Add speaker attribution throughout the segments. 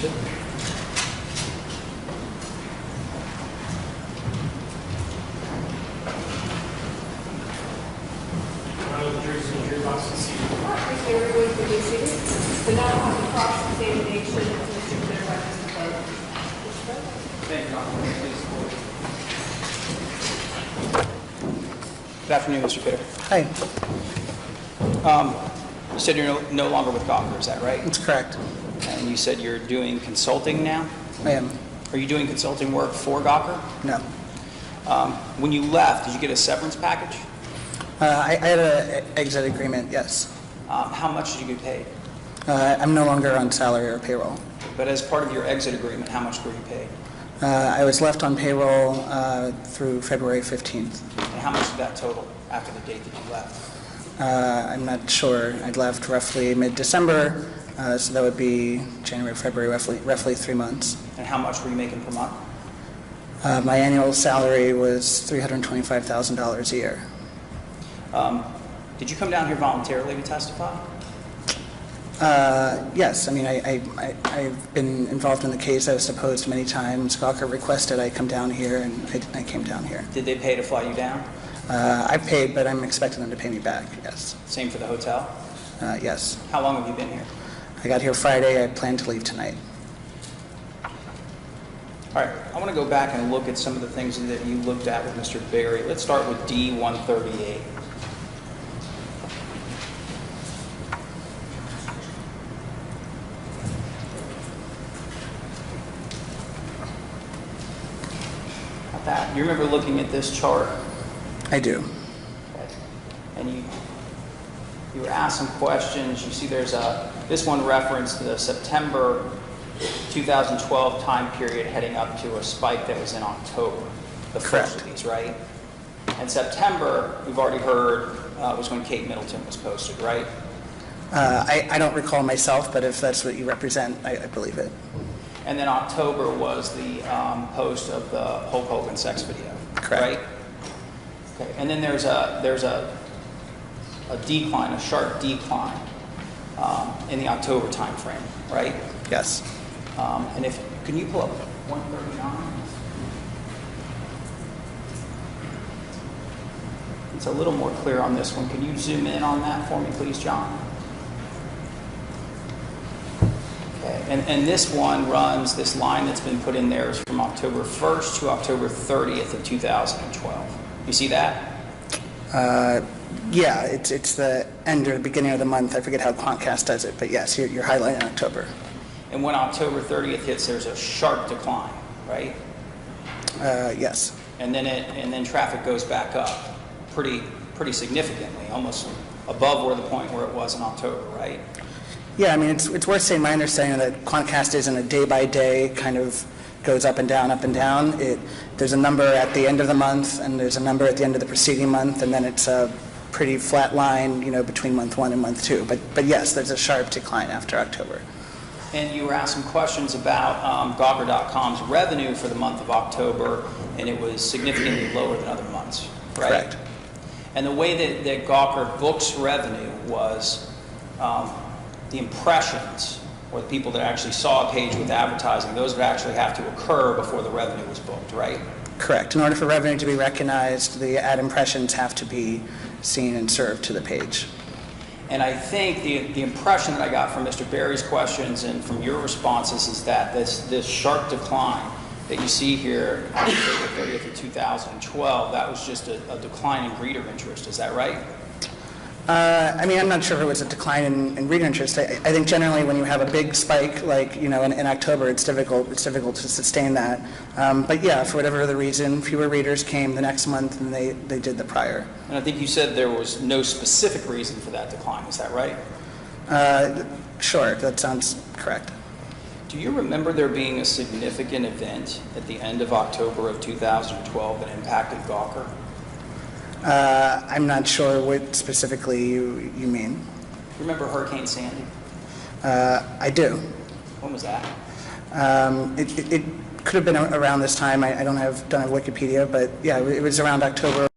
Speaker 1: sit.
Speaker 2: Thank you, everyone, for being seated. The now on the cross-examination is Mr. Clear by Mr. Bowden.
Speaker 1: Thank you, Dr. Please. Good afternoon, Mr. Pitter.
Speaker 3: Hi,
Speaker 1: You said you're no longer with Gawker, is that right?
Speaker 3: that's correct.
Speaker 1: And you said you're doing consulting now?
Speaker 3: I am.
Speaker 1: Are you doing consulting work for Gawker?
Speaker 3: No.
Speaker 1: When you left, did you get a severance package?
Speaker 3: I had an exit agreement, yes.
Speaker 1: How much did you get paid?
Speaker 3: I'm no longer on salary or payroll.
Speaker 1: But as part of your exit agreement, how much were you paid?
Speaker 3: I was left on payroll through February 15th.
Speaker 1: And how much did that total after the date that you left?
Speaker 3: I'm not sure. I'd left roughly mid-December, so that would be January, February, roughly 3 months.
Speaker 1: And how much were you making per month?
Speaker 3: My annual salary was $325,000 a year.
Speaker 1: Did you come down here voluntarily to testify?
Speaker 3: Yes, I mean, I've been involved in the case. I was deposed many times. Gawker requested I come down here, and I came down here.
Speaker 1: Did they pay to fly you down?
Speaker 3: I paid, but I'm expecting them to pay me back, yes.
Speaker 1: Same for the hotel?
Speaker 3: Yes.
Speaker 1: How long have you been here?
Speaker 3: I got here Friday. I plan to leave tonight.
Speaker 1: All right, I want to go back and look at some of the things that you looked at with Mr. Berry. Let's start with D-138. You remember looking at this chart?
Speaker 3: I do.
Speaker 1: Okay. And you were asked some questions. You see this one referenced the September 2012 time period heading up to a spike that was in October, the first of these, right? And September, we've already heard, was when Kate Middleton was posted, right?
Speaker 3: I don't recall myself, but if that's what you represent, I believe it.
Speaker 1: And then October was the post of the Hulk Hogan sex video,
Speaker 3: Correct.
Speaker 1: right? Okay. And then there's a decline, a sharp decline in the October time frame, right?
Speaker 3: Yes.
Speaker 1: And can you pull up 139? It's a little more clear on this one. Can you zoom in on that for me, please, John? Okay. And this one runs, this line that's been put in there is from October 1st to October 30th of 2012. You see that?
Speaker 3: Yeah, it's the end or the beginning of the month. I forget how Quantcast does it, but yes, you're highlighting October.
Speaker 1: And when October 30th hits, there's a sharp decline, right?
Speaker 3: Yes.
Speaker 1: And then traffic goes back up pretty significantly, almost above the point where it was in October, right?
Speaker 3: Yeah, I mean, it's worth saying my understanding that Quantcast isn't a day-by-day kind of goes up and down, up and down. There's a number at the end of the month, and there's a number at the end of the preceding month, and then it's a pretty flat line, between month 1 and month 2. But yes, there's a sharp decline after October.
Speaker 1: And you were asked some questions about Gawker.com's revenue for the month of October, and it was significantly lower than other months, right?
Speaker 3: Correct.
Speaker 1: And the way that Gawker books revenue was the impressions, or the people that actually saw a page with advertising, those would actually have to occur before the revenue was booked, right?
Speaker 3: Correct. In order for revenue to be recognized, the ad impressions have to be seen and served to the page.
Speaker 1: And I think the impression that I got from Mr. Berry's questions and from your responses is that this sharp decline that you see here on October 30th of 2012, that was just a decline in reader interest. Is that right?
Speaker 3: I mean, I'm not sure if it was a decline in reader interest. I think generally when you have a big spike, like, in October, it's difficult to sustain that. But yeah, for whatever other reason, fewer readers came the next month than they did the prior.
Speaker 1: And I think you said there was no specific reason for that decline. Is that right?
Speaker 3: Sure, that sounds correct.
Speaker 1: Do you remember there being a significant event at the end of October of 2012 that impacted Gawker?
Speaker 3: I'm not sure what specifically you mean.
Speaker 1: Remember Hurricane Sandy?
Speaker 3: I do.
Speaker 1: When was that?
Speaker 3: It could have been around this time. I don't have Wikipedia, but yeah, it was around October.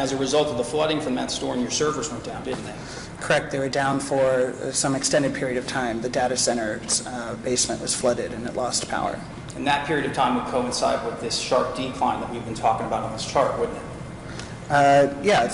Speaker 1: as a result of the flooding from that storm, your servers went down, didn't they?
Speaker 3: Correct, they were down for some extended period of time. The data center's basement was flooded and it lost power.
Speaker 1: And that period of time would coincide with this sharp decline that we've been talking about on this chart, wouldn't it?
Speaker 3: Yeah,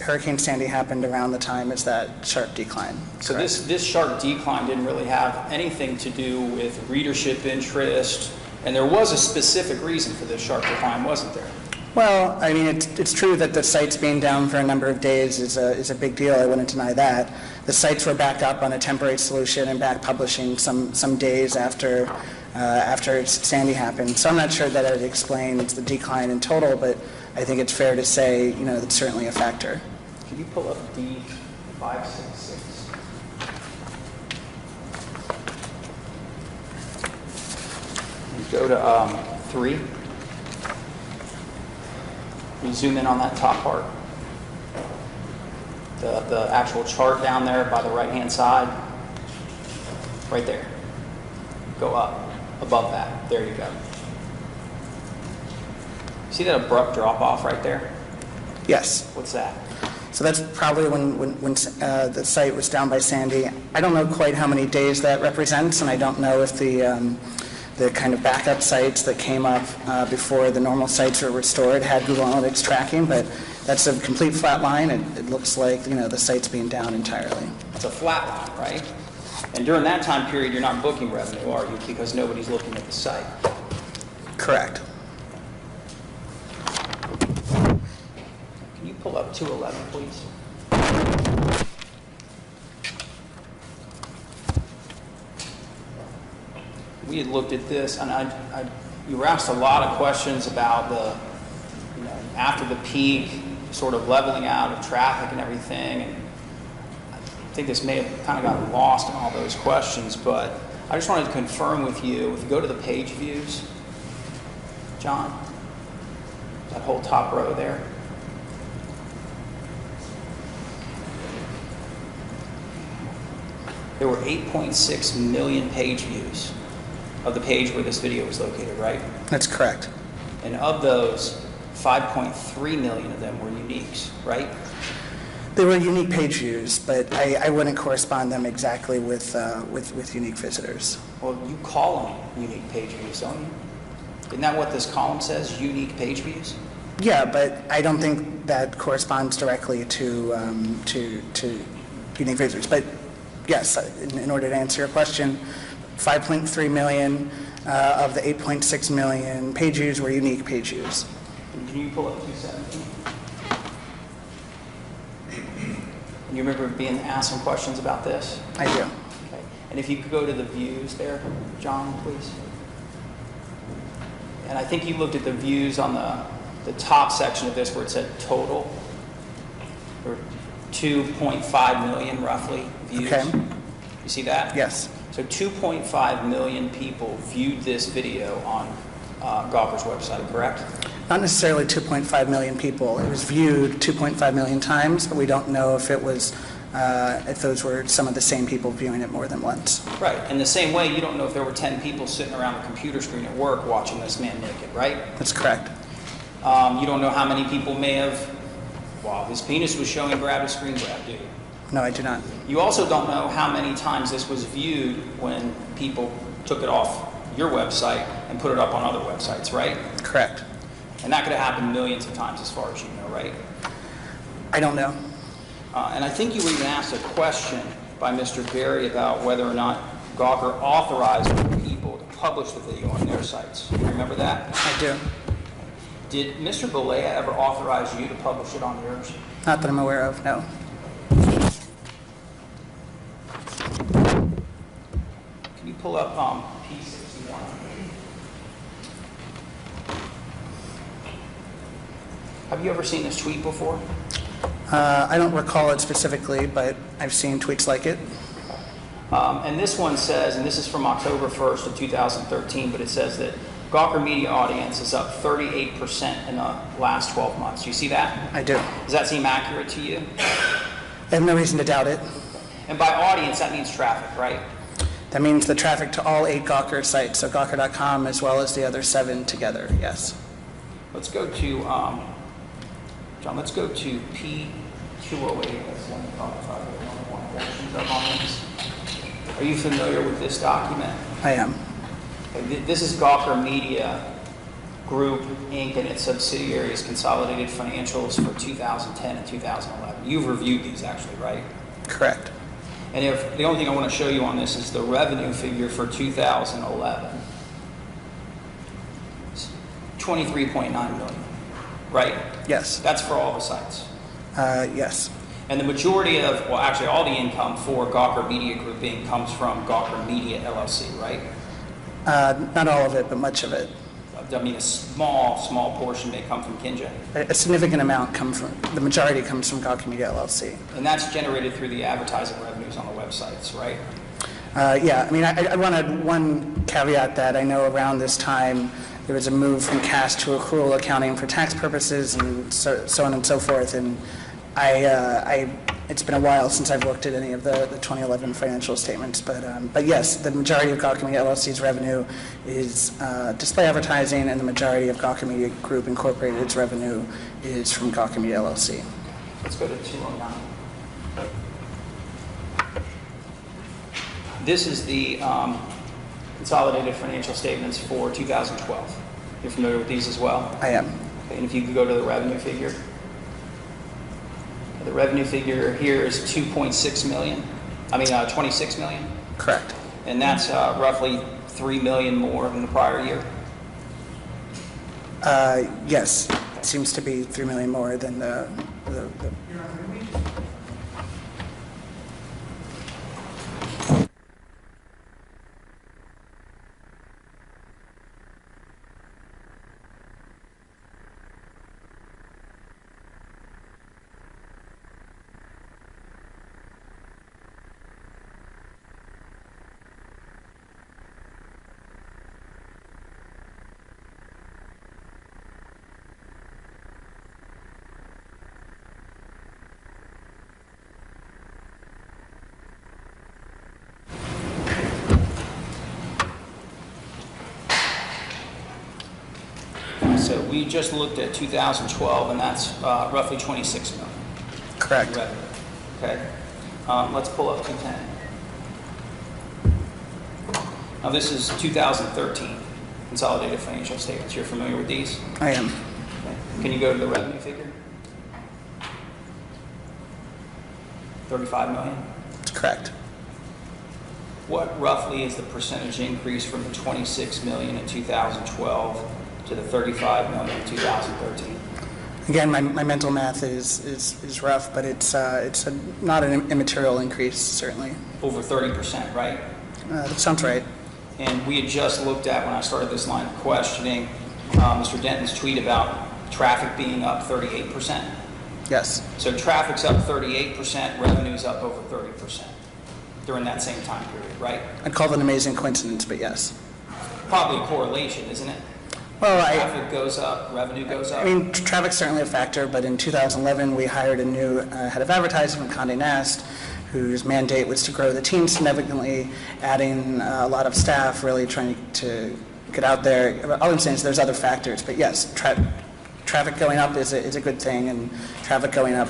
Speaker 3: Hurricane Sandy happened around the time as that sharp decline.
Speaker 1: So
Speaker 3: Correct.
Speaker 1: this sharp decline didn't really have anything to do with readership interest, and there was a specific reason for this sharp decline, wasn't there?
Speaker 3: Well, I mean, it's true that the site's being down for a number of days is a big deal. I wouldn't deny that. The sites were back up on a temporary solution and back publishing some days after Sandy happened. So I'm not sure that it explains the decline in total, but I think it's fair to say, it's certainly a factor.
Speaker 1: Can you pull up D566? Go to 3. You zoom in on that top part. The actual chart down there by the right-hand side. Right there. Go up, above that. There you go. See that abrupt drop-off right there?
Speaker 3: Yes.
Speaker 1: What's that?
Speaker 3: So that's probably when the site was down by Sandy. I don't know quite how many days that represents, and I don't know if the kind of backup sites that came up before the normal sites were restored had Google Analytics tracking, but that's a complete flat line. It looks like the site's being down entirely.
Speaker 1: It's a flat line, right? And during that time period, you're not booking revenue, are you? Because nobody's looking at the site.
Speaker 3: Correct.
Speaker 1: Can you pull up 211, please? We had looked at this, and you were asked a lot of questions about after the peak, sort of leveling out of traffic and everything. And I think this may have kind of gotten lost in all those questions, but I just wanted to confirm with you, if you go to the page views, John, that whole top row there. There were 8.6 million page views of the page where this video was located, right?
Speaker 3: That's correct.
Speaker 1: And of those, 5.3 million of them were uniques, right?
Speaker 3: They were unique page views, but I wouldn't correspond them exactly with unique visitors.
Speaker 1: Well, you call them unique page views, don't you? Isn't that what this column says, unique page views?
Speaker 3: Yeah, but I don't think that corresponds directly to unique visitors. But yes, in order to answer your question, 5.3 million of the 8.6 million page views were unique page views.
Speaker 1: Can you pull up 217? And you remember being asked some questions about this?
Speaker 3: I do.
Speaker 1: Okay. And if you could go to the views there, John, please. And I think you looked at the views on the top section of this where it said total. There were 2.5 million roughly views.
Speaker 3: Okay.
Speaker 1: You see that?
Speaker 3: Yes.
Speaker 1: So 2.5 million people viewed this video on Gawker's website, correct?
Speaker 3: Not necessarily 2.5 million people. It was viewed 2.5 million times, but we don't know if it was if those were some of the same people viewing it more than once.
Speaker 1: Right. In the same way, you don't know if there were 10 people sitting around the computer screen at work watching this man naked, right?
Speaker 3: That's correct.
Speaker 1: You don't know how many people may have, while his penis was showing, grabbed a screen grab, do you?
Speaker 3: No, I do not.
Speaker 1: You also don't know how many times this was viewed when people took it off your website and put it up on other websites, right?
Speaker 3: Correct.
Speaker 1: And that could have happened millions of times as far as you know, right?
Speaker 3: I don't know.
Speaker 1: And I think you were even asked a question by Mr. Berry about whether or not Gawker authorized people to publish the video on their sites. Do you remember that?
Speaker 3: I do.
Speaker 1: Did Mr. Balea ever authorize you to publish it on yours?
Speaker 3: Not that I'm aware of, no.
Speaker 1: Can you pull up P61? Have you ever seen this tweet before?
Speaker 3: I don't recall it specifically, but I've seen tweets like it.
Speaker 1: And this one says, and this is from October 1st of 2013, but it says that Gawker media audience is up 38% in the last 12 months. You see that?
Speaker 3: I do.
Speaker 1: Does that seem accurate to you?
Speaker 3: I have no reason to doubt it.
Speaker 1: And by audience, that means traffic, right?
Speaker 3: That means the traffic to all 8 Gawker sites, so Gawker.com as well as the other 7 together, yes.
Speaker 1: Let's go to John, let's go to P208. That's one portions of on this. Are you familiar with this document?
Speaker 3: I am.
Speaker 1: Okay, this is Gawker Media Group, Inc. and its subsidiaries consolidated financials for 2010 and 2011. You've reviewed these actually, right?
Speaker 3: Correct.
Speaker 1: And if the only thing I want to show you on this is the revenue figure for 2011. It's 23.9 million, right?
Speaker 3: Yes.
Speaker 1: That's for all the sites.
Speaker 3: Yes.
Speaker 1: And the majority of, well, actually all the income for Gawker Media Group Inc. comes from Gawker Media LLC, right?
Speaker 3: Not all of it, but much of it.
Speaker 1: I mean, a small portion may come from Kinja.
Speaker 3: A significant amount the majority comes from Gawker Media LLC.
Speaker 1: And that's generated through the advertising revenues on the websites, right?
Speaker 3: Yeah, I mean, I wanted one caveat that I know around this time there was a move from cash to accrual accounting for tax purposes and so on and so forth. And it's been a while since I've looked at any of the 2011 financial statements, but yes, the majority of Gawker Media LLC's revenue is display advertising, and the majority of Gawker Media Group Incorporated's revenue is from Gawker Media LLC.
Speaker 1: Let's go to 209. This is the consolidated financial statements for 2012. You're familiar with these as well?
Speaker 3: I am.
Speaker 1: Okay, and if you could go to the revenue figure. The revenue figure here is 26 million.
Speaker 3: Correct.
Speaker 1: And that's roughly 3 million more than the prior year.
Speaker 3: Yes, it seems to be 3 million more than the
Speaker 1: So we just looked at 2012, and that's roughly 26 million.
Speaker 3: correct.
Speaker 1: Revenue. Okay. Let's pull up 210. Now this is 2013 consolidated financial statements. You're familiar with these?
Speaker 3: I am.
Speaker 1: Okay. Can you go to the revenue figure? 35 million.
Speaker 3: Correct.
Speaker 1: What roughly is the percentage increase from the 26 million in 2012 to the 35 million in 2013?
Speaker 3: Again, my mental math is rough, but it's not an immaterial increase, certainly.
Speaker 1: Over 30%, right?
Speaker 3: That sounds right.
Speaker 1: And we had just looked at, when I started this line of questioning, Mr. Denton's tweet about traffic being up 38%.
Speaker 3: Yes.
Speaker 1: So traffic's up 38%, revenue's up over 30% during that same time period, right?
Speaker 3: I'd call it an amazing coincidence, but yes.
Speaker 1: Probably a correlation, isn't it?
Speaker 3: Well,
Speaker 1: Traffic goes up, revenue goes up.
Speaker 3: I mean, traffic's certainly a factor, but in 2011, we hired a new head of advertising from Condé Nast, whose mandate was to grow the team significantly, adding a lot of staff, really trying to get out there. All I'm saying is there's other factors, but yes, traffic going up is a good thing, and traffic going up,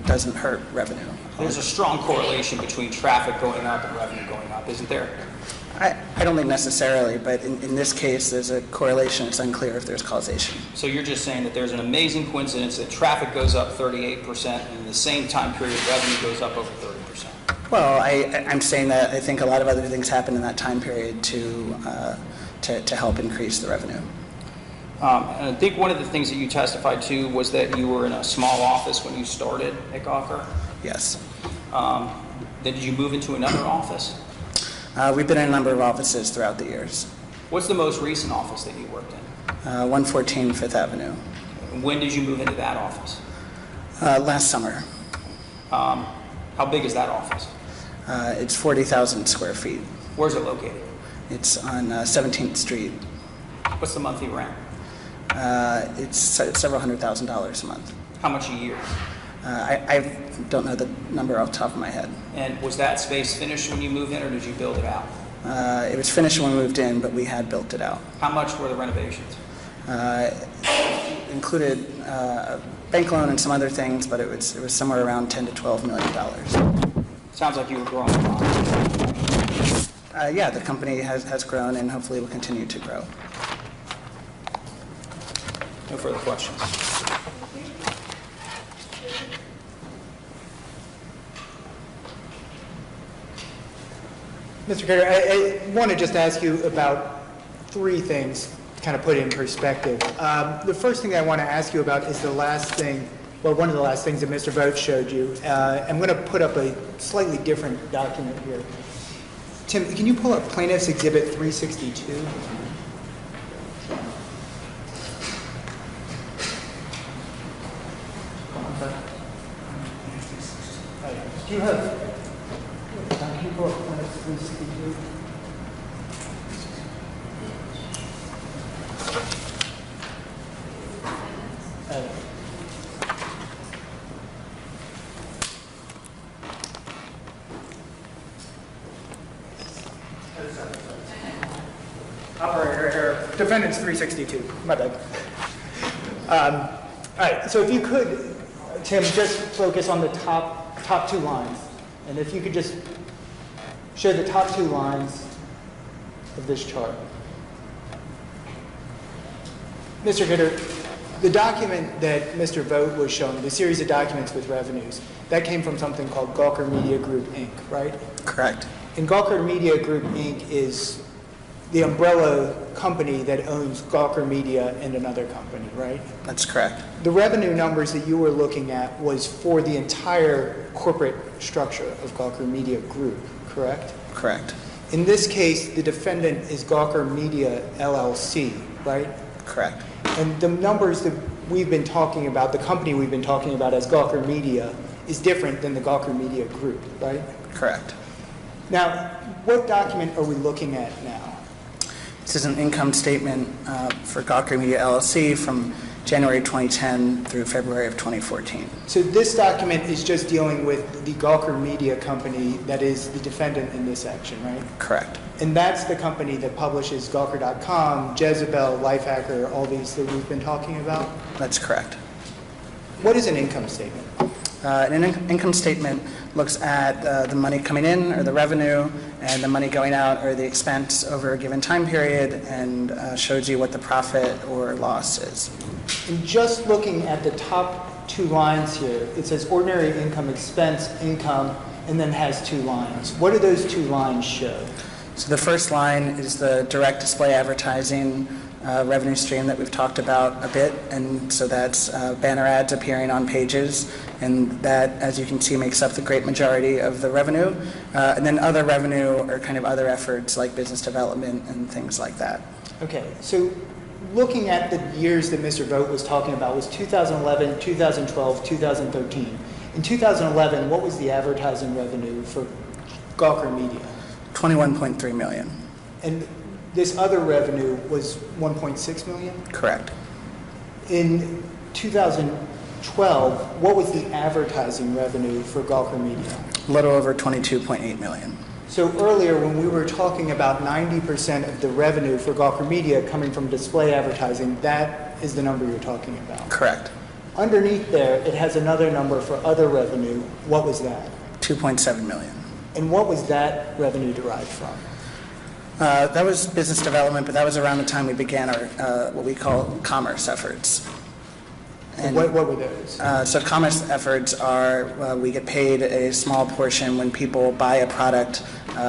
Speaker 3: doesn't hurt revenue.
Speaker 1: There's a strong correlation between traffic going up and revenue going up, isn't there?
Speaker 3: I don't think necessarily, but in this case, there's a correlation. It's unclear if there's causation.
Speaker 1: So you're just saying that there's an amazing coincidence that traffic goes up 38%, and in the same time period, revenue goes up over 30%.
Speaker 3: Well, I'm saying that I think a lot of other things happened in that time period to help increase the revenue.
Speaker 1: And I think one of the things that you testified to was that you were in a small office when you started at Gawker.
Speaker 3: Yes.
Speaker 1: Then did you move into another office?
Speaker 3: We've been in a number of offices throughout the years.
Speaker 1: What's the most recent office that you worked in?
Speaker 3: 114 Fifth Avenue.
Speaker 1: When did you move into that office?
Speaker 3: Last summer.
Speaker 1: How big is that office?
Speaker 3: It's 40,000 square feet.
Speaker 1: Where's it located?
Speaker 3: It's on 17th Street.
Speaker 1: What's the monthly rent?
Speaker 3: It's several $100,000 a month.
Speaker 1: How much a year?
Speaker 3: I don't know the number off the top of my head.
Speaker 1: And was that space finished when you moved in, or did you build it out?
Speaker 3: It was finished when we moved in, but we had built it out.
Speaker 1: How much were the renovations?
Speaker 3: Included bank loan and some other things, but it was somewhere around $10 to $12 million.
Speaker 1: Sounds like you were growing a lot.
Speaker 3: Yeah, the company has grown and hopefully will continue to grow.
Speaker 1: No further questions.
Speaker 4: Mr. Carter, I want to just ask you about three things to kind of put it in perspective. The first thing I want to ask you about is the last thing, well, one of the last things that Mr. Vogt showed you. I'm going to put up a slightly different document here. Tim, can you pull up Plaintiff's Exhibit 362? Do you have... Can you pull up Plaintiff's 362? Operator, defendant's 362. My bad. All right, so if you could, Tim, just focus on the top two lines. And if you could just show the top two lines of this chart. Mr. Gitter, the document that Mr. Vogt was showing, the series of documents with revenues, that came from something called Gawker Media Group, Inc., right?
Speaker 3: Correct.
Speaker 4: And Gawker Media Group, Inc. is the umbrella company that owns Gawker Media and another company, right?
Speaker 3: That's correct.
Speaker 4: The revenue numbers that you were looking at was for the entire corporate structure of Gawker Media Group, correct?
Speaker 3: Correct.
Speaker 4: In this case, the defendant is Gawker Media LLC, right?
Speaker 3: Correct.
Speaker 4: And the numbers that we've been talking about, the company we've been talking about as Gawker Media, is different than the Gawker Media Group, right?
Speaker 3: Correct.
Speaker 4: Now, what document are we looking at now?
Speaker 3: This is an income statement for Gawker Media LLC from January 2010 through February of 2014.
Speaker 4: So this document is just dealing with the Gawker Media company that is the defendant in this action, right?
Speaker 3: Correct.
Speaker 4: And that's the company that publishes Gawker.com, Jezebel, Lifehacker, all these that we've been talking about?
Speaker 3: That's correct.
Speaker 4: What is an income statement?
Speaker 3: An income statement looks at the money coming in or the revenue and the money going out or the expense over a given time period and shows you what the profit or loss is.
Speaker 4: And just looking at the top two lines here, it says ordinary income, expense, income, and then has two lines. What do those two lines show?
Speaker 3: So the first line is the direct display advertising revenue stream that we've talked about a bit, and so that's banner ads appearing on pages, and that, as you can see, makes up the great majority of the revenue. And then other revenue are kind of other efforts like business development and things like that.
Speaker 4: Okay, so looking at the years that Mr. Vogt was talking about was 2011, 2012, 2013. In 2011, what was the advertising revenue for Gawker Media?
Speaker 3: $21.3 million.
Speaker 4: And this other revenue was $1.6 million?
Speaker 3: Correct.
Speaker 4: In 2012, what was the advertising revenue for Gawker Media?
Speaker 3: A little over $22.8 million.
Speaker 4: So earlier, when we were talking about 90% of the revenue for Gawker Media coming from display advertising, that is the number you're talking about?
Speaker 3: Correct.
Speaker 4: Underneath there, it has another number for other revenue. What was that?
Speaker 3: $2.7 million.
Speaker 4: And what was that revenue derived from?
Speaker 3: That was business development, but that was around the time we began our what we call commerce efforts.
Speaker 4: And what were those?
Speaker 3: So commerce efforts are we get paid a small portion when people buy a product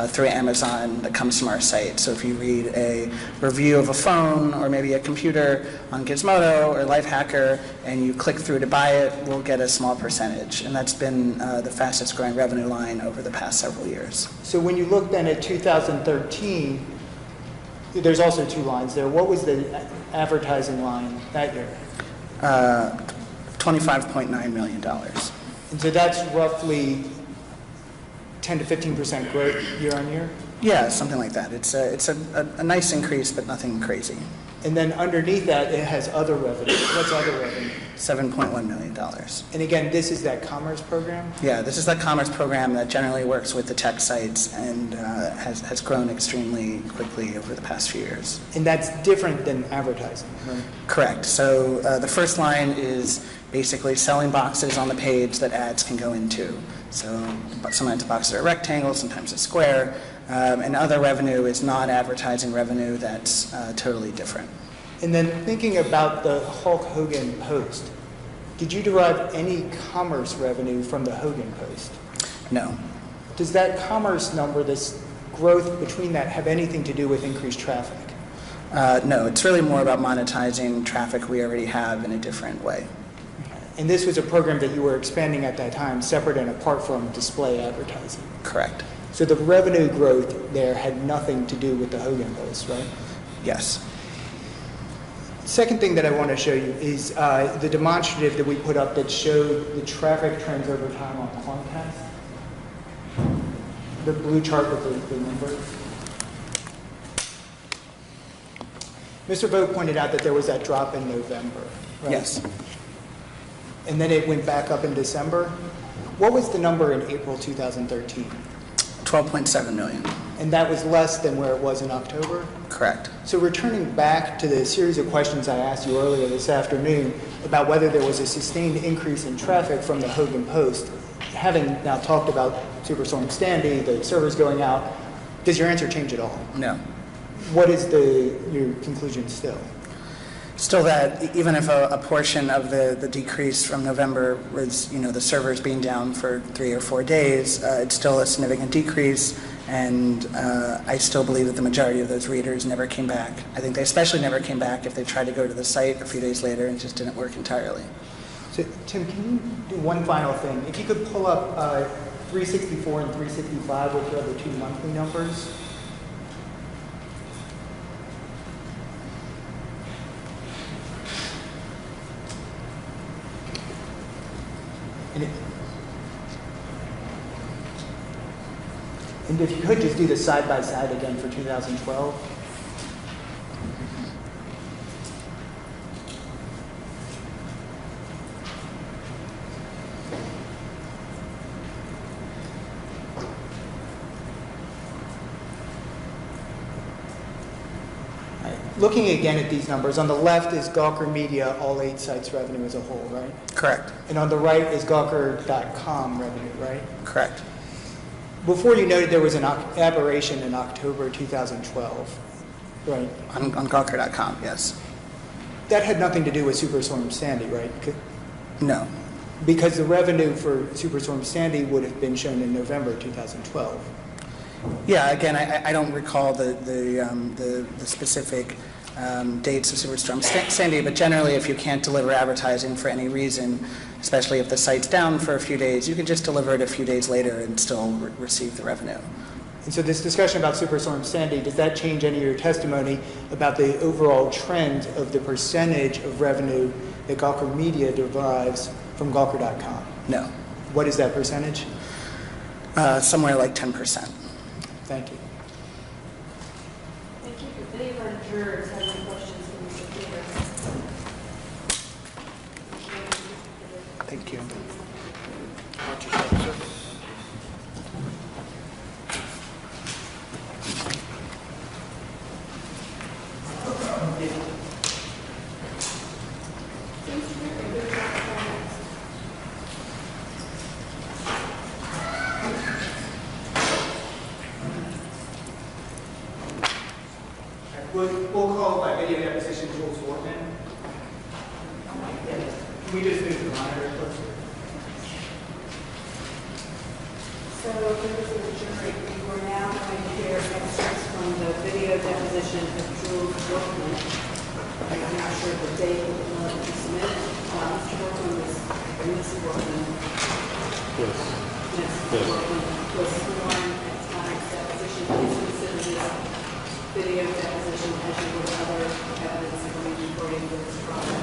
Speaker 3: through Amazon that comes from our site. So if you read a review of a phone or maybe a computer on Gizmodo or Lifehacker and you click through to buy it, we'll get a small percentage. And that's been the fastest growing revenue line over the past several years.
Speaker 4: So when you look then at 2013, there's also two lines there. What was the advertising line that year?
Speaker 3: $25.9 million.
Speaker 4: And so that's roughly 10 to 15% growth year on year?
Speaker 3: Yeah, something like that. It's a nice increase, but nothing crazy.
Speaker 4: And then underneath that, it has other revenue. What's other revenue?
Speaker 3: $7.1 million.
Speaker 4: And again, this is that commerce program?
Speaker 3: Yeah, this is that commerce program that generally works with the tech sites and has grown extremely quickly over the past few years.
Speaker 4: And that's different than advertising, right?
Speaker 3: Correct. So the first line is basically selling boxes on the page that ads can go into. So sometimes the boxes are rectangles, sometimes it's square, and other revenue is not advertising revenue that's totally different.
Speaker 4: And then thinking about the Hulk Hogan post, did you derive any commerce revenue from the Hogan post?
Speaker 3: No.
Speaker 4: Does that commerce number, this growth between that, have anything to do with increased traffic?
Speaker 3: No, it's really more about monetizing traffic we already have in a different way.
Speaker 4: And this was a program that you were expanding at that time, separate and apart from display advertising?
Speaker 3: Correct.
Speaker 4: So the revenue growth there had nothing to do with the Hogan post, right?
Speaker 3: Yes.
Speaker 4: Second thing that I want to show you is the demonstrative that we put up that showed the traffic trends over time on Comcast. The blue chart with the numbers. Mr. Vogt pointed out that there was that drop in November, right?
Speaker 3: Yes.
Speaker 4: And then it went back up in December. What was the number in April 2013?
Speaker 3: 12.7 million.
Speaker 4: And that was less than where it was in October?
Speaker 3: Correct.
Speaker 4: So returning back to the series of questions I asked you earlier this afternoon about whether there was a sustained increase in traffic from the Hogan Post, having now talked about Superstorm Sandy, the servers going out, does your answer change at all?
Speaker 3: No.
Speaker 4: What is your conclusion still?
Speaker 3: Still that even if a portion of the decrease from November was, the servers being down for 3 or 4 days, it's still a significant decrease, and I still believe that the majority of those readers never came back. I think they especially never came back if they tried to go to the site a few days later and it just didn't work entirely.
Speaker 4: So, Tim, can you do one final thing? If you could pull up 364 and 365, which are the two monthly numbers. And if you could just do the side-by-side again for 2012. Looking again at these numbers, on the left is Gawker Media, all 8 sites revenue as a whole, right?
Speaker 3: Correct.
Speaker 4: And on the right is Gawker.com revenue, right?
Speaker 3: Correct.
Speaker 4: Before you noted there was an aberration in October 2012, right?
Speaker 3: On Gawker.com, yes.
Speaker 4: That had nothing to do with Superstorm Sandy, right?
Speaker 3: No.
Speaker 4: Because the revenue for Superstorm Sandy would have been shown in November 2012.
Speaker 3: Yeah, again, I don't recall the specific dates of Superstorm Sandy, but generally if you can't deliver advertising for any reason, especially if the site's down for a few days, you can just deliver it a few days later and still receive the revenue.
Speaker 4: And so this discussion about Superstorm Sandy, does that change any of your testimony about the overall trend of the percentage of revenue that Gawker Media derives from Gawker.com?
Speaker 3: No.
Speaker 4: What is that percentage?
Speaker 3: Somewhere like 10%.
Speaker 4: Thank you.
Speaker 2: Thank you. If any of our jurors have any questions for Mr. Taylor.
Speaker 4: Thank you. We'll call by video deposition Jules Wortman. Can we just move the monitor closer?
Speaker 2: So, members of the jury, we are now going to hear excerpts from the video deposition of Jules Wortman. I'm not sure the date of the one that was submitted. Mr. Wortman was, Mrs. Wortman.
Speaker 5: Yes.
Speaker 2: Mrs. Wortman was sworn at tonight's deposition. Please consider this video deposition as you would other evidence coming before you for this trial.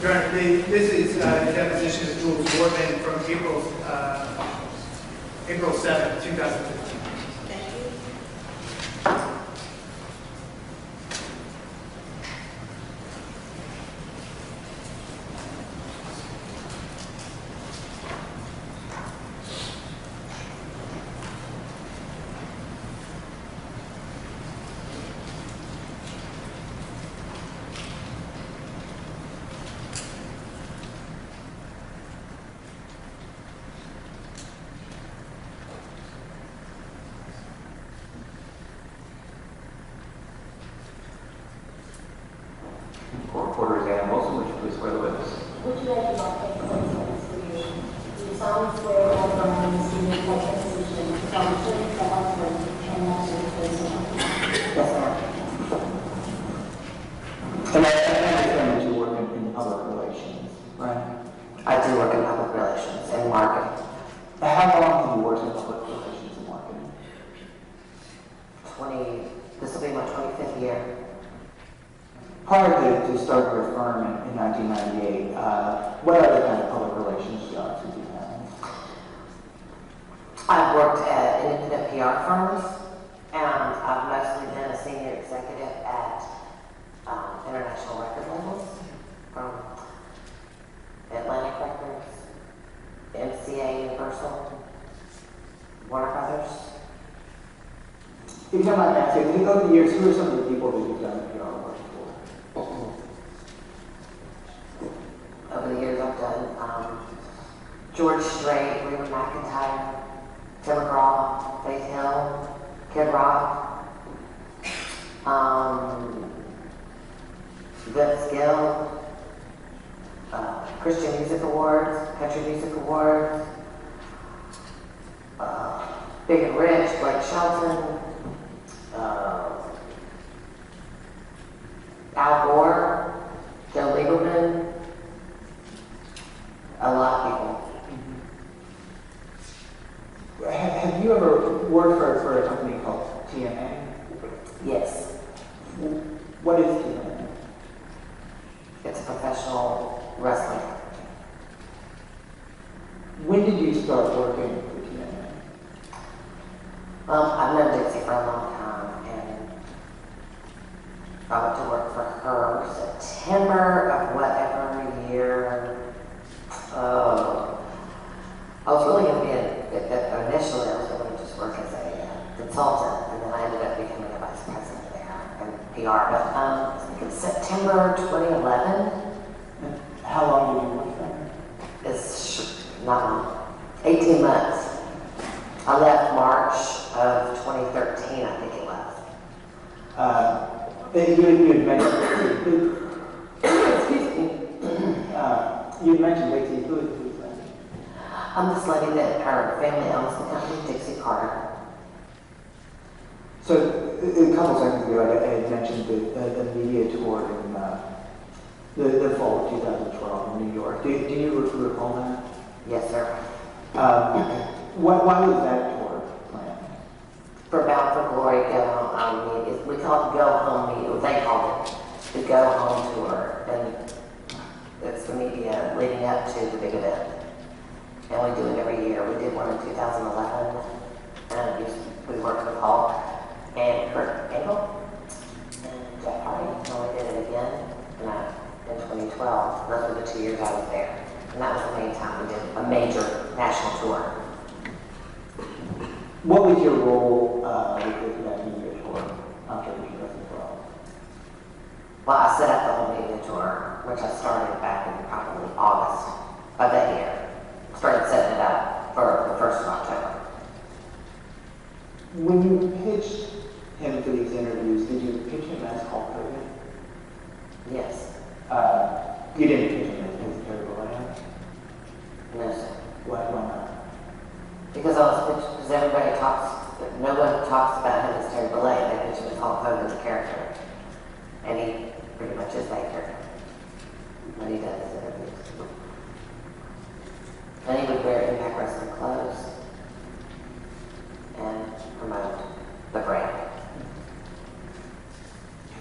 Speaker 4: Your Honor, this is the deposition of Jules Wortman from April 7, 2015.
Speaker 2: Thank you.
Speaker 5: Reporter Ann Wilson, would you please swear the witness?
Speaker 6: Would you like to mark the evidence for you? Do you solemnly swear or affirm this to make like deposition from the truth, the husband, and nothing but the truth?
Speaker 5: Yes, ma'am. And I understand that you work in public relations, right?
Speaker 7: I do work in public relations and marketing.
Speaker 5: How long have you worked in public relations and marketing?
Speaker 7: This will be my 25th year.
Speaker 5: Prior to starting your firm in 1998, what other kind of public relations jobs did you have?
Speaker 7: I've worked at independent PR firms, and I've mostly been a senior executive at international record labels, from Atlantic Records, MCA Universal, Warner Brothers.
Speaker 5: If you don't mind me asking, over the years, who are some of the people that you've done PR work for?
Speaker 7: Over the years, I've done George Strait, Reba McEntire, Tim McGraw, Faith Hill, Kid Rock, Vince Gill, Christian Music Awards, Country Music Awards, Big and Rich, Blake Shelton, Al Gore, Joe Lieberman, a lot of people.
Speaker 5: Have you ever worked for a company called TNA?
Speaker 7: Yes,
Speaker 5: What is TNA?
Speaker 7: it's a professional wrestling company.
Speaker 5: When did you start working for TNA?
Speaker 7: I've known Dixie for a long time, and I went to work for her September of whatever year. I was really going to be initially I was going to just work as a consultant, and then I ended up becoming a vice president there in PR. But I think it was September 2011.
Speaker 5: And how long did you work there?
Speaker 7: It's not long, 18 months. I left March of 2013, I think it was.
Speaker 5: You had mentioned
Speaker 7: Excuse me.
Speaker 5: you had mentioned Dixie. Who is that?
Speaker 7: I'm this lady that her family owns the company, Dixie Carter.
Speaker 5: So a couple seconds ago, I had mentioned the media tour in the fall of 2012 in New York. Do you recall that?
Speaker 7: Yes, sir.
Speaker 5: Why was that tour planned?
Speaker 7: For Bound for Glory, Go Home. We call it Go Home Media. They called it the Go Home Tour. And it's the media leading up to the big event. And we do it every year. We did one in 2011. And we worked with Hulk and Kurt Angle and Jeff Hardy. And we did it again in 2012. Those were the 2 years I was there. And that was the main time we did a major national tour.
Speaker 5: What was your role with that media tour after 2012?
Speaker 7: Well, I set up the whole media tour, which I started back in probably August of that year. Started setting it up for the 1st of October.
Speaker 5: When you pitched him for these interviews, did you pitch him as Hulk Hogan?
Speaker 7: Yes.
Speaker 5: You didn't pitch him as Terry Bollea?
Speaker 7: No, sir.
Speaker 5: Why not?
Speaker 7: Because everybody talks, no one talks about him as Terry Bollea. They pitch him as Hulk Hogan's character. And he pretty much is that character when he does his interviews. And he would wear Impact Wrestling clothes and promote the brand.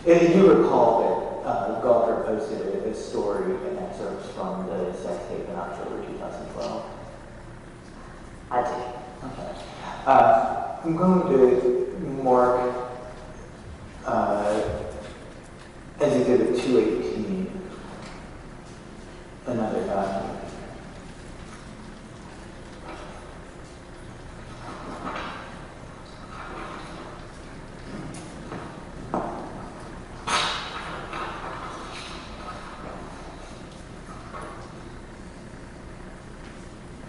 Speaker 5: And you recall that Gawker posted a story and excerpts from the sex tape in October 2012?
Speaker 7: I do.
Speaker 5: Okay. I'm going to mark as Exhibit 218 another document.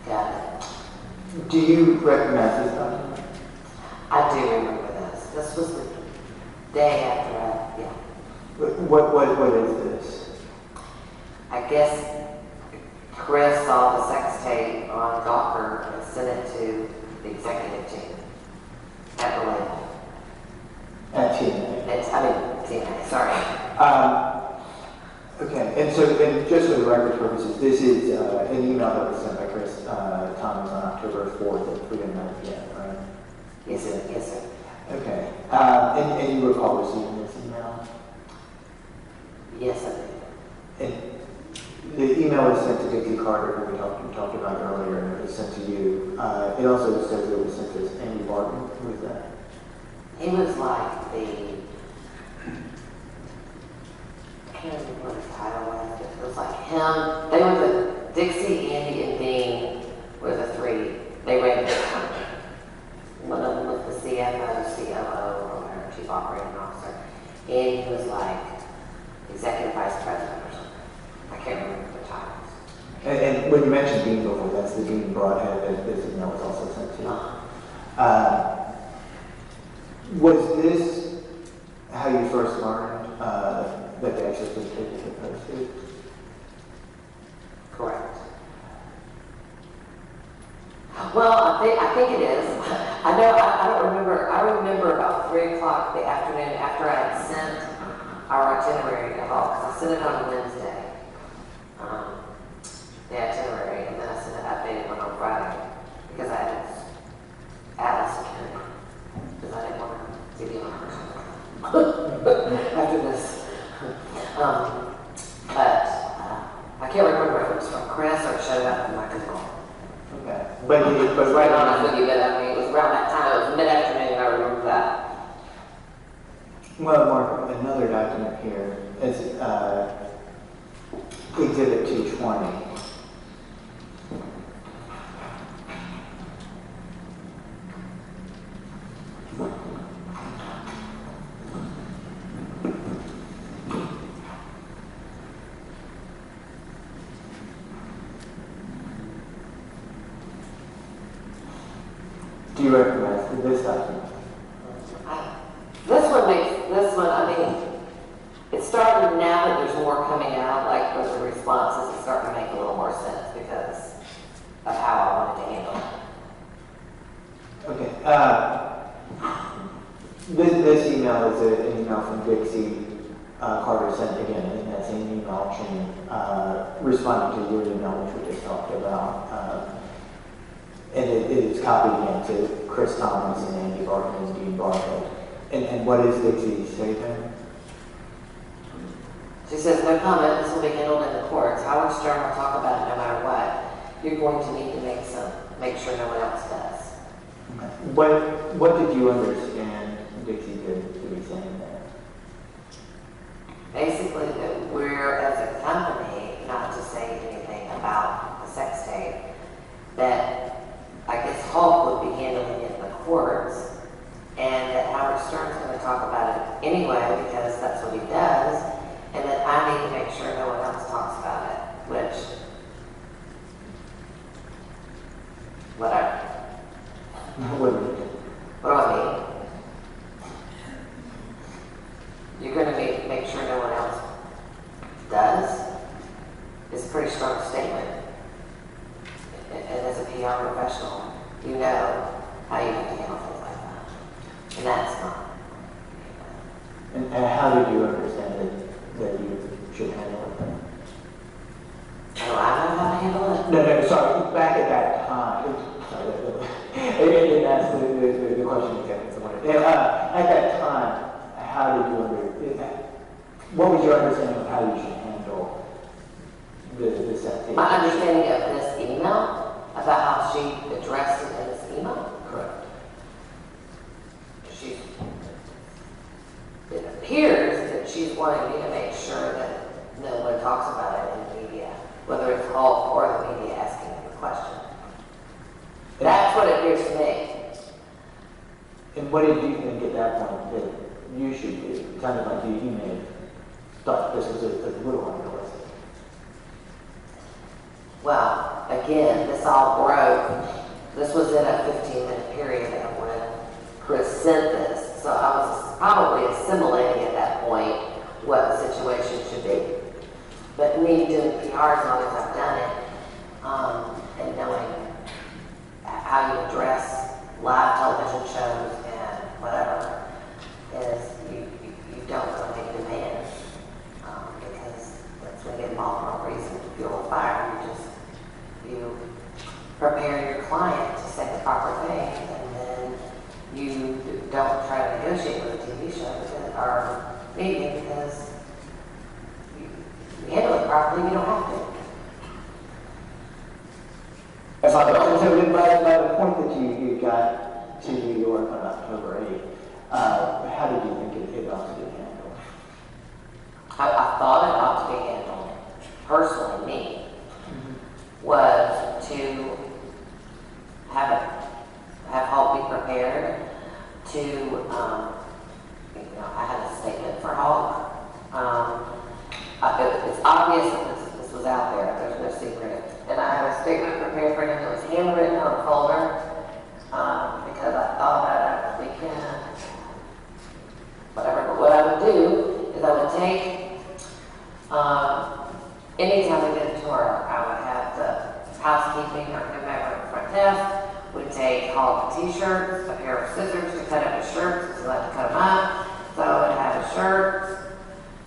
Speaker 7: Got it.
Speaker 5: Do you recognize this document?
Speaker 7: I do remember this. This was the day after yeah.
Speaker 5: What is this?
Speaker 7: I guess Chris saw the sex tape on Gawker and sent it to the executive team at the label.
Speaker 5: At TNA.
Speaker 7: TNA, sorry.
Speaker 5: Okay, and just for the record purposes, this is an email that was sent by Chris Thomas on October 4th at 3:09 p.m., right?
Speaker 7: Yes, sir. Yes, sir.
Speaker 5: Okay, and you recall receiving this email?
Speaker 7: Yes, I do.
Speaker 5: And the email was sent to Dixie Carter, who we talked about earlier, and it was sent to you. It also says it was sent to Andy Barton. Who is that?
Speaker 7: He was like the, I can't remember what his title was, but it was like him. They were the Dixie, Andy, and Dean were the three. They ran the company. One of them was the CFO, COO, or whatever, Chief Operating Officer. And he was like Executive Vice President or something. I can't remember the titles.
Speaker 5: And when you mentioned Dean before, that's the Dean Broadhead that this email was also sent to. Was this how you first learned that the excerpt was taken and posted?
Speaker 7: Correct. Well, I think it is. I know, I don't remember. I remember about 3 o'clock the afternoon after I had sent our itinerary to Hall, because I sent it on Wednesday, the itinerary, and then I sent an updated one on Friday, because I had Alice again, because I didn't want to be the only person after this. But I can't remember if it was from Chris or it showed up in my control.
Speaker 5: Okay. But right
Speaker 7: honest
Speaker 5: on.
Speaker 7: with you, but it was around that time. It was mid-afternoon, I remember that.
Speaker 5: Well, Mark, another document here is Exhibit 220. Do you recognize this document?
Speaker 7: It started now that there's more coming out, like with the responses, it's starting to make a little more sense because of how I wanted to handle it.
Speaker 5: Okay. This email is an email from Dixie Carter sent again in that same email chain, responding to your email, which we just talked about. And it is copied again to Chris Thomas and Andy Barton and Dean Barton. And what is Dixie say there?
Speaker 7: She says, no comment, this will be handled in the courts. Howard Stern will talk about it no matter what. You're going to need to make sure no one else does.
Speaker 5: Okay. What did you understand Dixie to be saying there?
Speaker 7: Basically, that we're, as a company, not to say anything about the sex tape, that I guess Hulk would be handling it in the courts, and that Howard Stern's going to talk about it anyway because that's what he does, and that I need to make sure no one else talks about it, which, whatever. What do I mean? You're going to make sure no one else does? It's a pretty strong statement. And as a PR professional, you know how you have to handle things like that. And that's not.
Speaker 5: And how did you understand that you should handle it then?
Speaker 7: Do I know how to handle it?
Speaker 5: No, sorry, back at that time. And that's the question exactly. At that time, how did you What was your understanding of how you should handle the sex tape?
Speaker 7: My understanding of this email, about how she addressed it in this email,
Speaker 5: Correct.
Speaker 7: it appears that she's wanting me to make sure that no one talks about it in the media, whether it's Hulk or the media asking the question. That's what it appears to me.
Speaker 5: And what did you think at that point that you should do? It sounded like you may have thought this was a little unrealistic.
Speaker 7: Well, again, this all broke. This was in a 15-minute period of when Chris sent this. So I was probably assimilating at that point what the situation should be. But me doing PR as long as I've done it, and knowing how you address live television shows and whatever, is you don't go make demands, because that's when you get involved for no reason to fuel a fire. You prepare your client to say the proper thing, and then you don't try to negotiate with a TV show or media because you handle it properly, you don't have to.
Speaker 5: So by the point that you got to New York on October 8th, how did you think it ought to be handled?
Speaker 7: I thought it ought to be handled, personally, me, was to have Hulk be prepared to, I had a statement for Hulk. It's obvious that this was out there, there's no secret. And I had a statement prepared for him that was handwritten on a folder, because I thought about it over the weekend, whatever. But what I would do is I would take, anytime we did a tour, I would have the housekeeping or whomever at the front desk would take Hulk t-shirts, a pair of scissors to cut up his shirts, because I like to cut them up. So I would have his shirts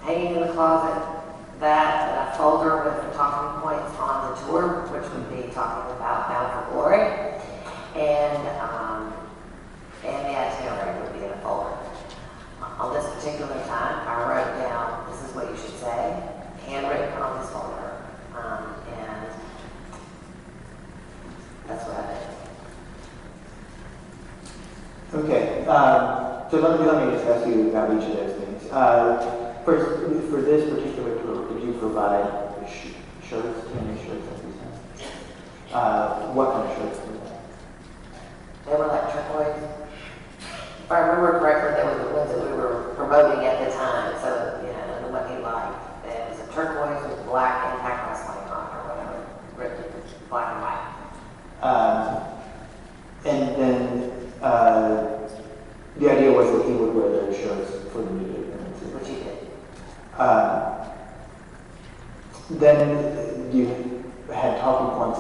Speaker 7: hanging in the closet, that and a folder with the talking points on the tour, which would be talking about Bound for Glory, and the itinerary would be in a folder. On this particular time, I wrote down, this is what you should say, handwritten on this folder, and that's what I did.
Speaker 5: Okay, so let me just ask you about each of those things. First, for this particular tour, did you provide shirts, tennis shirts, as you said? What kind of shirts were they?
Speaker 7: They were like turquoise. If I remember correctly, they were the ones that we were promoting at the time, so, what he liked. It was a turquoise with black Impact Wrestling on, or whatever, written black and white.
Speaker 5: And then the idea was that he would wear those shirts for the media appearances.
Speaker 7: Which he did.
Speaker 5: Then you had talking points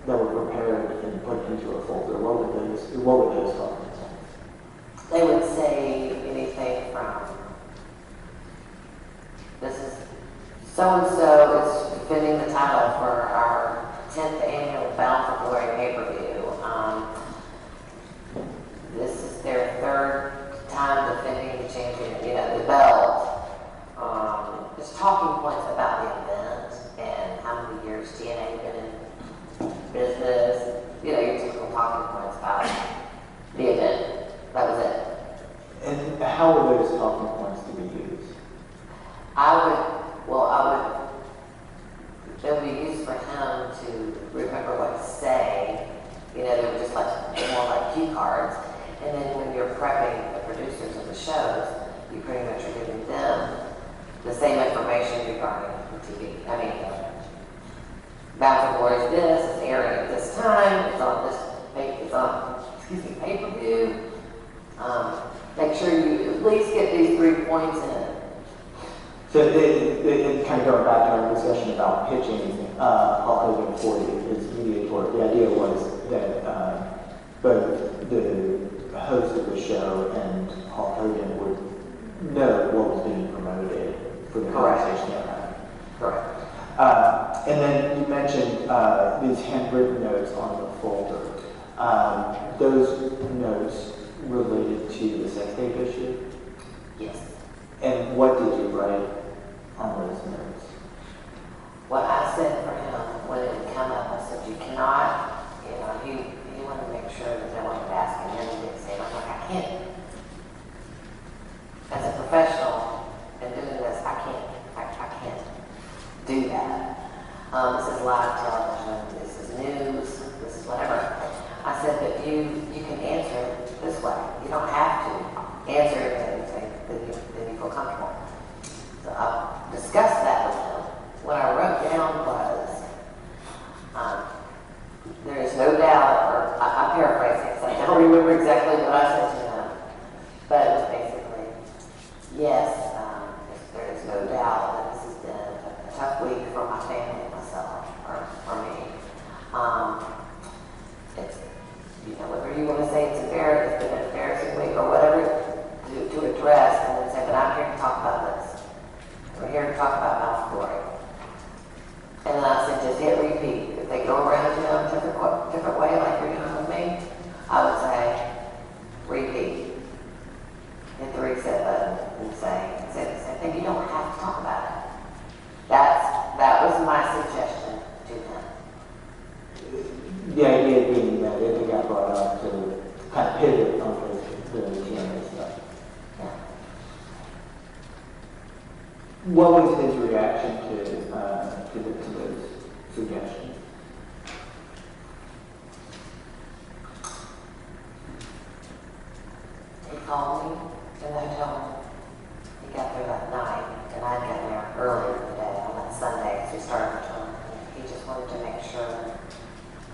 Speaker 5: that were prepared and put into a folder. What were those talking points?
Speaker 7: They would say anything from, this is so-and-so is defending the title for our 10th annual Bound for Glory pay-per-view. This is their third time defending the champion, the belt. Just talking points about the event and how many years TNA been in business. Your typical talking points about the event. That was it.
Speaker 5: And how were those talking points to be used?
Speaker 7: They would be used for him to remember what to say. They were just more like cue cards. And then when you're prepping the producers of the shows, you pretty much are giving them the same information regarding the TV. Bound for Glory is this, it's airing at this time, it's on pay-per-view. Make sure you at least get these 3 points in.
Speaker 5: So it kind of going back to our discussion about pitching Hulk Hogan for his media tour, the idea was that both the host of the show and Hulk Hogan would know what was being promoted for the conversation they had.
Speaker 7: Correct.
Speaker 5: And then you mentioned these handwritten notes on the folder. Those notes related to the sex tape issue?
Speaker 7: Yes.
Speaker 5: And what did you write on those notes?
Speaker 7: What I said for him when it would come up, I said, you cannot, he wanted to make sure that no one would ask him anything. And I'm like, I can't. As a professional in doing this, I can't do that. This is live television, this is news, this is whatever. I said, but you can answer it this way. You don't have to answer it in anything that you feel comfortable. So I discussed that with him. What I wrote down was, there is no doubt, or I'm paraphrasing, so I don't remember exactly what I said to him, but it was basically, yes, there is no doubt that this has been a tough week for my family and myself, or for me. It's, whether you want to say it's been an embarrassing week or whatever to address, and then say, but I'm here to talk about this. We're here to talk about Mouth Glory. And then I said, just hit repeat. If they go around to them a different way, like you're doing with me, I would say, repeat. Hit the reset button and say the same thing. You don't have to talk about it. That was my suggestion to him.
Speaker 5: The idea being that if it got brought up to kind of pivot on the TNA stuff.
Speaker 7: Yeah.
Speaker 5: What was his reaction to those suggestions?
Speaker 7: He called me in the hotel room. He got there that night, and I'd gotten there earlier in the day on that Sunday as we started the tour. He just wanted to make sure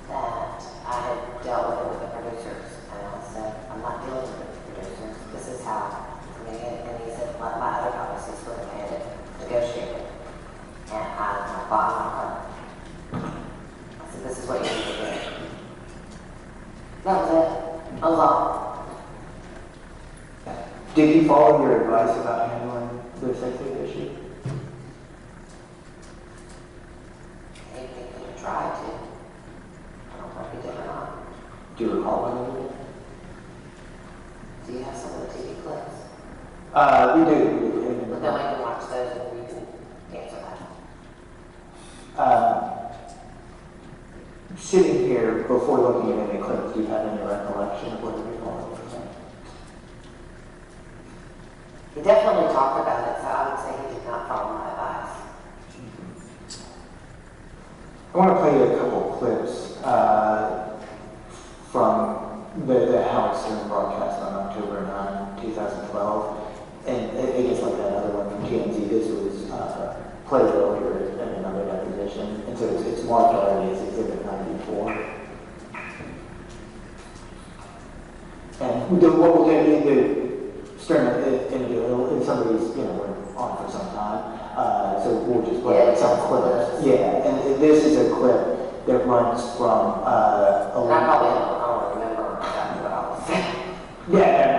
Speaker 7: that I had dealt with it with the producers. And I said, I'm not dealing with the producers. This is how. And he said, well, my other offices would have had it negotiated. And I bought my car. I said, this is what you need to do. That was it. That was all.
Speaker 5: Did he follow your advice about handling the sensitive issue?
Speaker 7: He could have tried to. I don't know if he did or not.
Speaker 5: Do you recall when he did?
Speaker 7: Do you have some of the TV clips?
Speaker 5: We do.
Speaker 7: But then we can watch those and you can answer that.
Speaker 5: Sitting here before looking at any clips, do you have any recollection of what he recalled?
Speaker 7: He definitely talked about it, so I would say he did not follow my advice.
Speaker 5: I want to play you a couple of clips from the House during broadcast on October 9, 2012. And it gets like that other one from TMZ. This was played earlier in another deposition. And so it's marked already as Exhibit 94. And what we'll do, Stern and some of these, were on for some time. So we'll just play some clips. Yeah, and this is a clip that runs from
Speaker 7: And I don't remember exactly what I was saying.
Speaker 5: Yeah.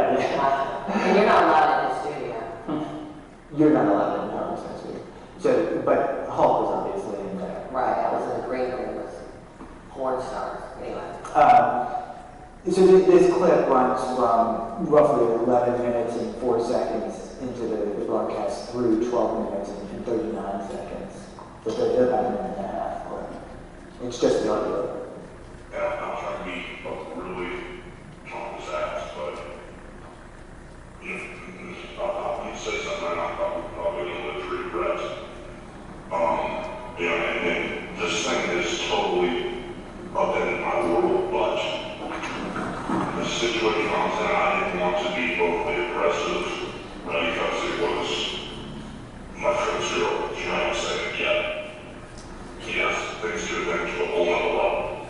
Speaker 7: And you're not allowed in the studio.
Speaker 5: You're not allowed in the conversation. So, but Hulk was obviously in there.
Speaker 7: Right, I was in the green room with porn stars. Anyway.
Speaker 5: So this clip runs from roughly 11 minutes and 4 seconds into the broadcast through 12 minutes and 39 seconds. So they're about a minute and a half clip. It's just the audio.
Speaker 8: Yeah, I'm not trying to be really Thomas ass, but you say something and I'm probably going to live to regret. And this thing is totally upended my world, but the situation I was in, I didn't want to be overly aggressive because it was my friend's girl trying to say, yeah, yes, things could have been to a whole other level.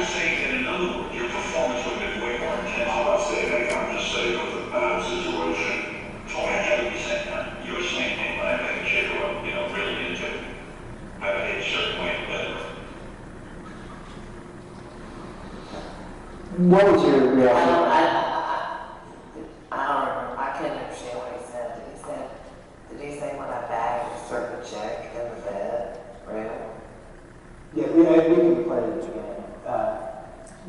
Speaker 8: just saying, in other words, your performance would have been way more intense. I'm not saying that. I'm just saying it was a bad situation. Oh, I get what you're saying. You were saying things like a kid who, really into it. At a certain point, but.
Speaker 5: What was your reaction?
Speaker 7: I don't remember. I couldn't understand what he said. Did he say when I bagged a certain check in the bed room?
Speaker 5: Yeah, we can play it again.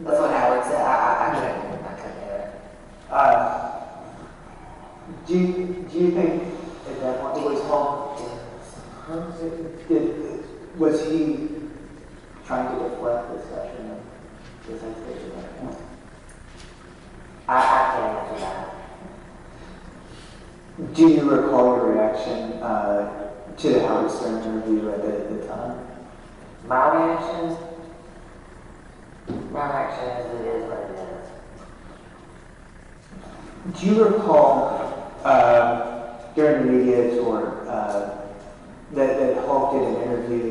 Speaker 7: That's what Howard said. I couldn't hear it.
Speaker 5: Do you think at that point it was home? Was he trying to deflect the discussion of the sensitivity at that point?
Speaker 7: I can't answer that.
Speaker 5: Do you recall your reaction to the Howard Stern interview at the time?
Speaker 7: My reaction is it is what it is.
Speaker 5: Do you recall during the media tour that Hulk did an interview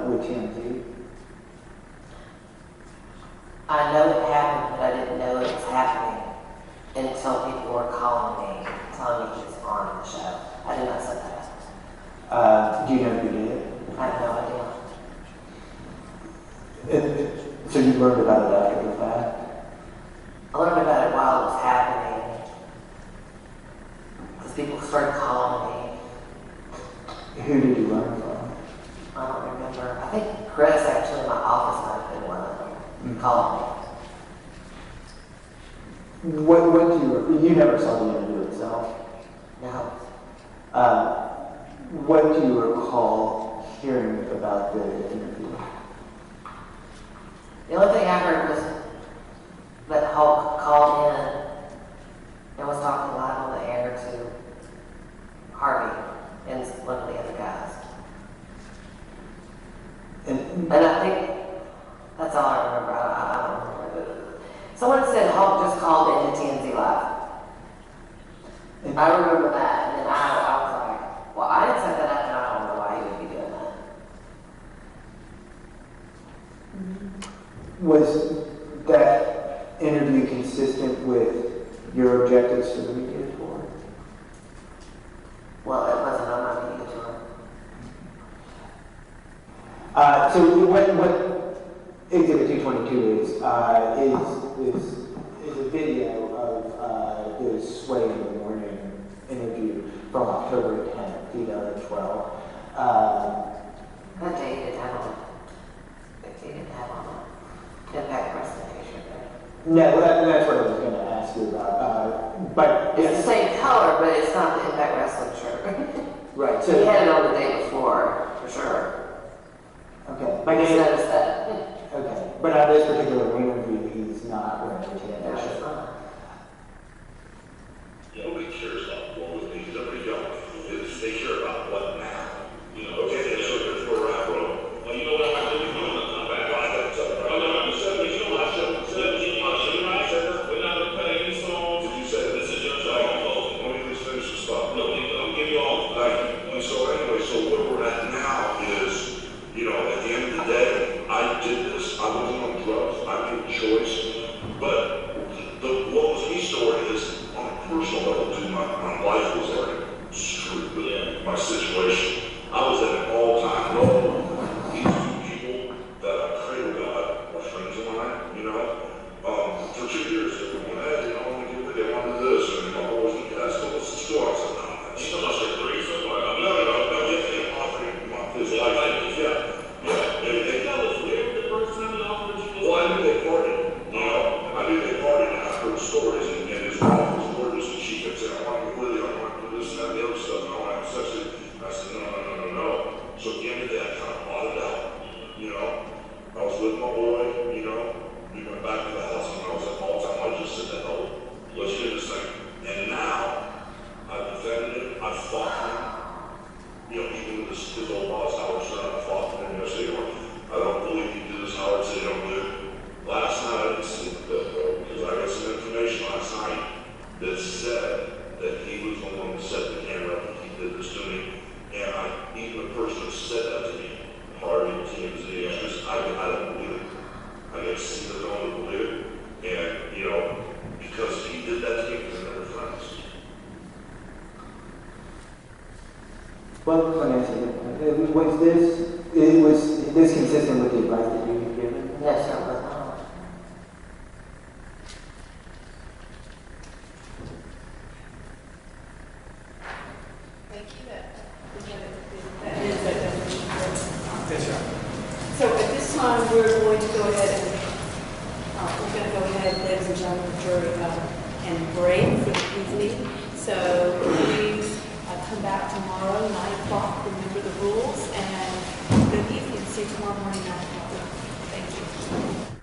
Speaker 5: with TMZ?
Speaker 7: I know it happened, but I didn't know it was happening until people were calling me, telling me he was on the show. I did not say that.
Speaker 5: Do you know who did?
Speaker 7: I have no idea.
Speaker 5: So you learned about it after the fact?
Speaker 7: I learned about it while it was happening. Because people started calling me.
Speaker 5: Who did you learn from?
Speaker 7: I don't remember. I think Chris actually in my office might have been one of them. Calling me.
Speaker 5: What do you never saw the interview itself?
Speaker 7: No.
Speaker 5: What do you recall hearing about the interview?
Speaker 7: The only thing I heard was that Hulk called in and was talking live on the air to Harvey and one of the other guys. And I think that's all I remember. I don't remember. Someone said Hulk just called into TMZ Live. I remember that, and then I was like, well, I didn't set that up, and I don't know why he would be doing that.
Speaker 5: Was that interview consistent with your objectives for the media tour?
Speaker 7: Well, it wasn't on my media tour.
Speaker 5: So what Exhibit 222 is a video of the Sway in the Morning interview from October 10th, 2012.
Speaker 7: That day he didn't have on. He didn't have on Impact Wrestling t-shirt there.
Speaker 5: No, that's what I was going to ask you about. But
Speaker 7: It's the same color, but it's not the Impact Wrestling shirt.
Speaker 5: right.
Speaker 7: So he had it on the day before, for sure.
Speaker 5: Okay.
Speaker 7: I just noticed that.
Speaker 5: Okay. But on this particular interview, he's not wearing a
Speaker 7: No,
Speaker 5: t-shirt.
Speaker 7: it's not.
Speaker 8: Nobody cares about what was needed up or young. They care about what now. Okay, so that's where we're at, bro. Well, you know what I'm doing? I'm gonna come back. I got something. I'm not gonna say, you know what I said? We're not gonna play any songs. Did you say this is your show? Let me just finish the stuff. No, I'll give you all. Thank you. So anyway, so where we're at now is, at the end of the day, I did this. I wasn't on drugs. I made a choice. But what was me story is, on a personal level, dude, my life was already screwed with my situation. I was at an all-time low. These two people that I pray to God are friends of mine, for 2 years. They were going, hey, I want to get with you, I want to do this, and my boys, that's what was the story. I said, no, that's so much like three, so no, they offered his life. They tell us where the first time they offered you. Well, I knew they partied, I knew they partied, and I heard stories, and his wife was gorgeous, and she kept saying, I want to get with you, I want to do this and that, and the other stuff, and I want to have sex with you. I said, no. So at the end of the day, I kind of bought it out, I was with my boy, we went back to the house, and I was at all time, I just said, oh, let's do this thing. And now, I've defended it, I fought him, even with his old boss, Howard Stern, I fought him yesterday, I don't believe you do this, Howard said you don't do it. Last night, I didn't sleep because I got some information last night that said that he was the one who set the camera up and he did this to me. And even the person who said that to me, Harvey, TMZ, I don't believe it. I see that no one would believe it. And, you know, because he did that to me because they're friends.
Speaker 5: Well, let me ask you, was this consistent with the advice that you had given?
Speaker 7: Yes, sir, but not.
Speaker 2: Thank you. That is that definition.
Speaker 4: Yes, sir.
Speaker 2: So at this time, we're going to go ahead and, ladies and gentlemen, the jury, and break for the evening. So please come back tomorrow, 9 o'clock. Remember the rules, and good evening. See you tomorrow morning, 9 o'clock. Thank you.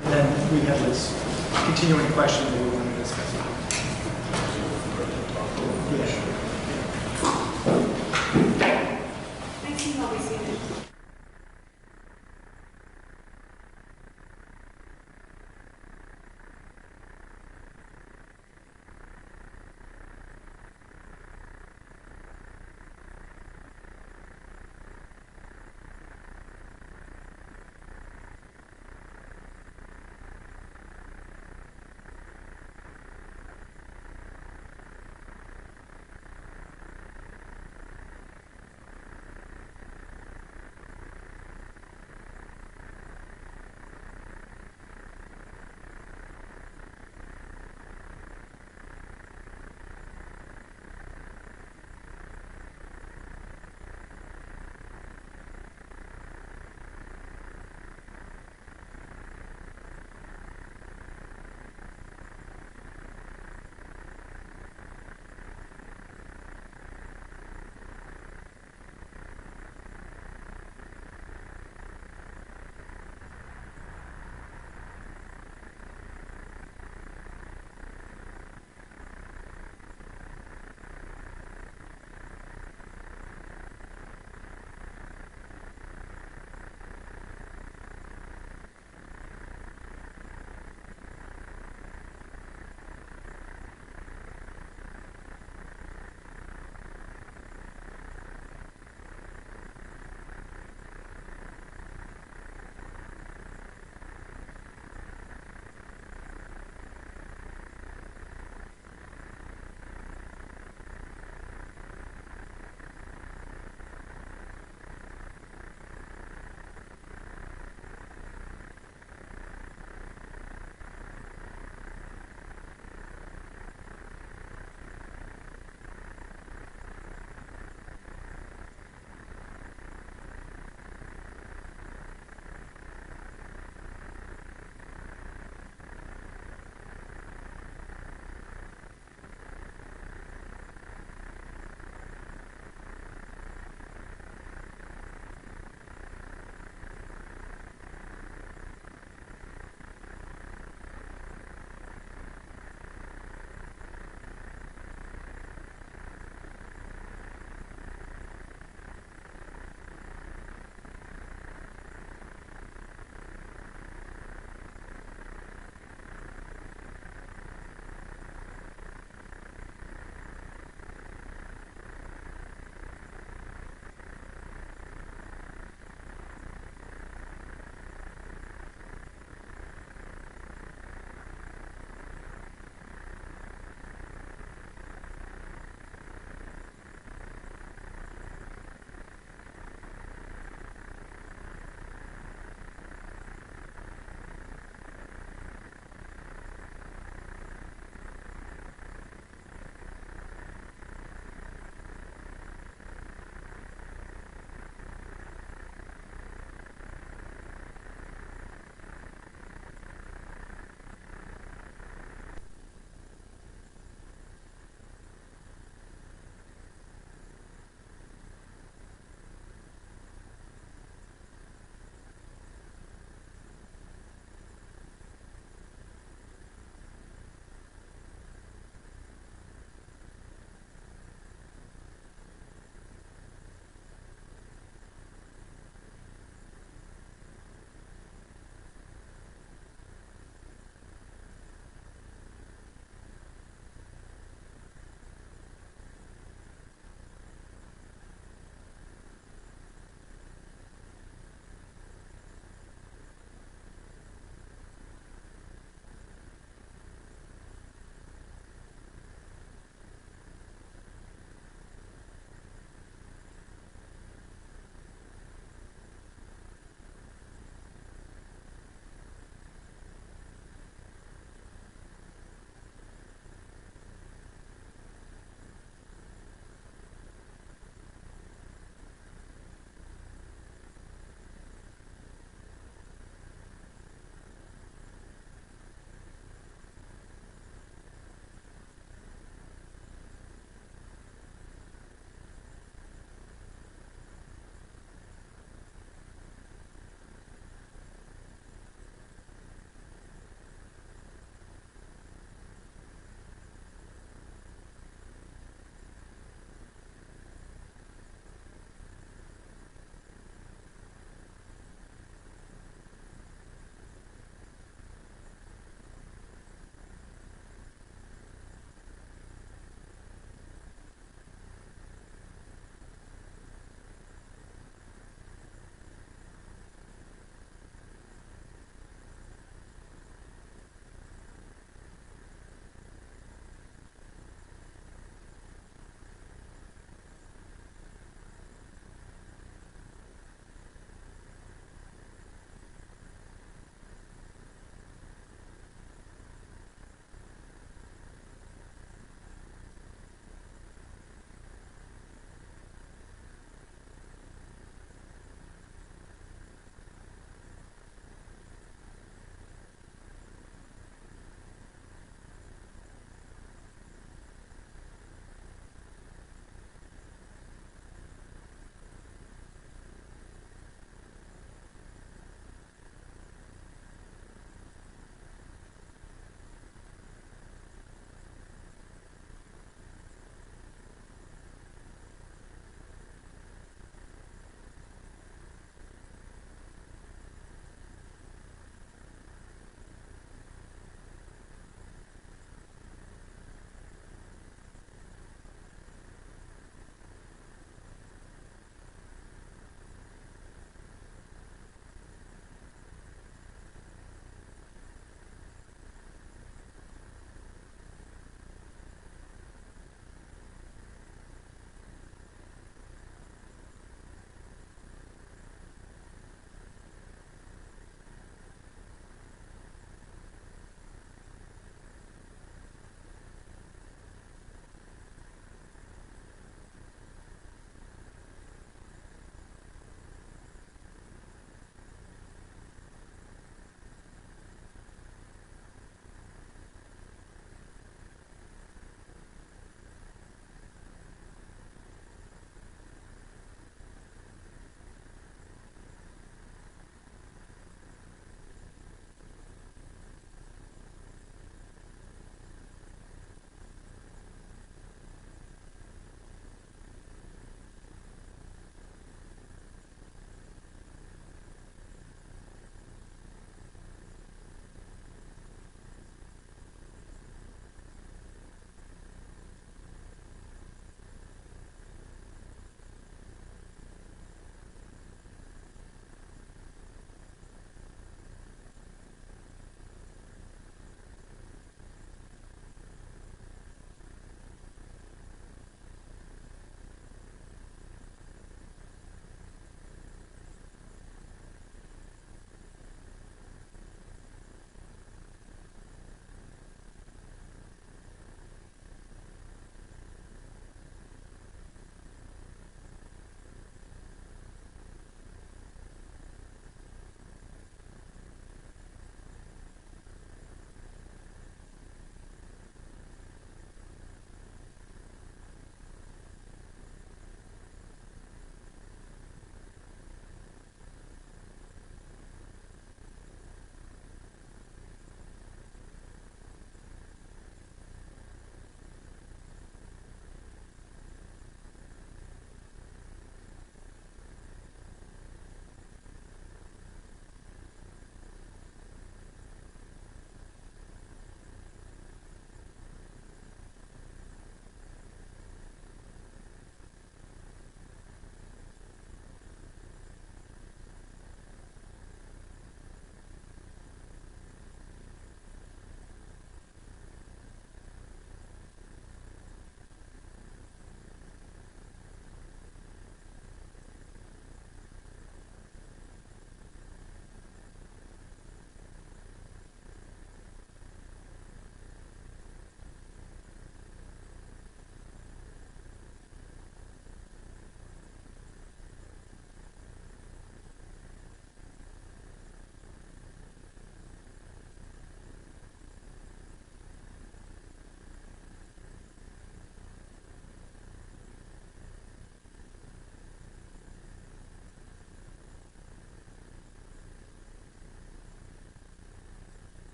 Speaker 4: Then we have this continuing question that we